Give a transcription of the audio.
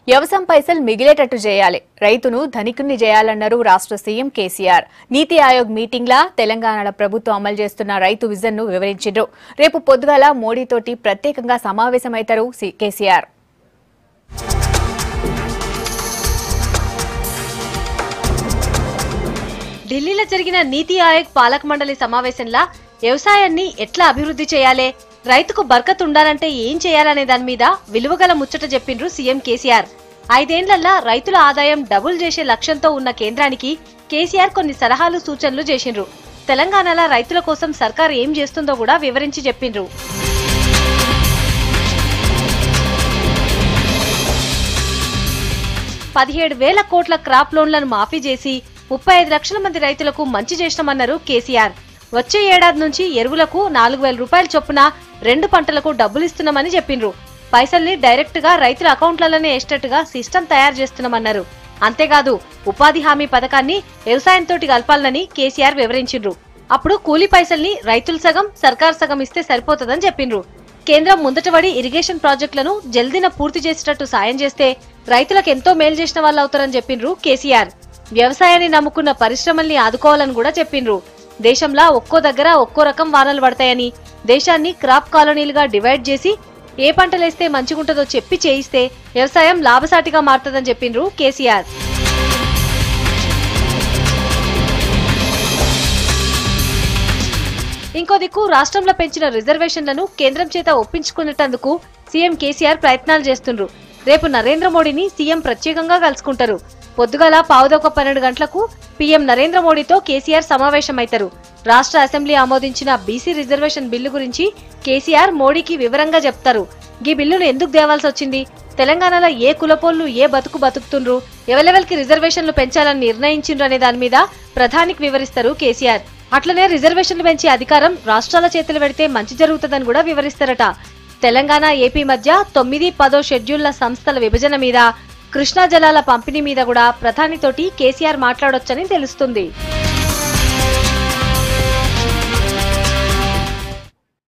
వ్యవసాయం పైసలు మిగిలేటట్టు చేయాలి, రైతును ధనికుని చేయాలన్నారు రాష్ట్ర సీఎం కేసీఆర్. నీతి ఆయోగ్ మీటింగ్లా తెలంగాణ ప్రభుత్వం అమలు చేస్తున్న రైతు విజన్ ను వివరించారు. రేపు పొద్దుగాల మోడీతోటి ప్రత్యేకంగా సమావేశమవుతారు కేసీఆర్. ఢిల్లీలో జరిగిన నీతి ఆయోగ్ పాలక మండలి సమావేశంలో వ్యవసాయాన్ని ఎట్లా అభివృద్ధి చేయాలి, రైతుకు బర్కత్ ఉండాలంటే ఏం చేయాలనే దాని మీద విలువగల ముచ్చట చెప్పిండ్రు సీఎం కేసీఆర్. 5 ఏళ్లలో రైతుల ఆదాయం డబుల్ చేసే లక్ష్యంతో ఉన్న కేంద్రానికి కేసీఆర్ కొన్ని సలహాలు సూచనలు చేసిండ్రు. తెలంగాణలో రైతుల కోసం సర్కార్ ఏం చేస్తుందో కూడా వివరించి చెప్పిండ్రు. $17,000 కోట్ల క్రాప్ లోన్లను మాఫీ చేసి 35 లక్షల మంది రైతులకు మంచి చేసినామన్నారు కేసీఆర్. వచ్చే ఏడాది నుంచి ఎరువులకు 4,000 రూపాయల చొప్పున 2 పంటలకు డబ్బులిస్తున్నామని చెప్పిండ్రు. పైసల్ని డైరెక్ట్ గా రైతుల అకౌంట్లలోనే వేసేటట్టుగా సిస్టమ్ తయారు చేస్తున్నామన్నారు. అంతేకాదు ఉపాధి హామీ పథకాన్ని వ్యవసాయంతో కలపాలని కేసీఆర్ వివరించిండ్రు. అప్పుడు కూలీ పైసల్ని రైతులు సగం సర్కార్ సగం ఇస్తే సరిపోతుందని చెప్పిండ్రు. కేంద్రం ముందటబడి ఇరిగేషన్ ప్రాజెక్టులను జల్దీన పూర్తి చేసేటట్టు సాయం చేస్తే రైతులకు ఎంతో మేలు చేసిన వాళ్ళు అవుతారని చెప్పిండ్రు కేసీఆర్. వ్యవసాయాన్ని నమ్ముకున్న పరిశ్రమల్ని ఆదుకోవాలని కూడా చెప్పిండ్రు. దేశంలో ఒక్కో దగ్గర ఒక్కో రకం వానలు పడతాయని, దేశాన్ని క్రాప్ కాలనీలుగా డివైడ్ చేసి ఏ పంటలేస్తే మంచిగుంటుందో చెప్పి చేయిస్తే వ్యవసాయం లాభసాటిగా మారుతుందని చెప్పిండ్రు కేసీఆర్. ఇంకో దిక్కు రాష్ట్రంలో పెంచిన రిజర్వేషన్లను కేంద్రం చేత ఒప్పించుకునేటందుకు సీఎం కేసీఆర్ ప్రయత్నాలు చేస్తుండ్రు. రేపు నరేంద్ర మోడీని సీఎం ప్రత్యేకంగా కలుసుకుంటారు. పొద్దుగాల 11:12 గంటలకు పీఎం నరేంద్ర మోడీతో కేసీఆర్ సమావేశమైతారు. రాష్ట్ర అసెంబ్లీ ఆమోదించిన బీసీ రిజర్వేషన్ బిల్లు గురించి కేసీఆర్ మోడీకి వివరంగా చెప్తారు. ఈ బిల్లును ఎందుకు దేవాల్సి వచ్చింది, తెలంగాణలో ఏ కులపోళ్లు ఏ బతుకుతుండ్రు, ఎవలెవెల్కి రిజర్వేషన్లు పెంచాలని నిర్ణయించిండ్రు అనే దాని మీద ప్రధానికి వివరిస్తారు కేసీఆర్. అట్లనే రిజర్వేషన్లు పెంచే అధికారం రాష్ట్రాల చేతులు పెడితే మంచి జరుగుతుందని కూడా వివరిస్తారట. తెలంగాణ ఏపీ మధ్య 9, 10 షెడ్యూళ్ల సంస్థల విభజన మీద, కృష్ణా జలాల పంపిణీ మీద కూడా ప్రధానితోటి కేసీఆర్ మాట్లాడొచ్చని తెలుస్తుంది.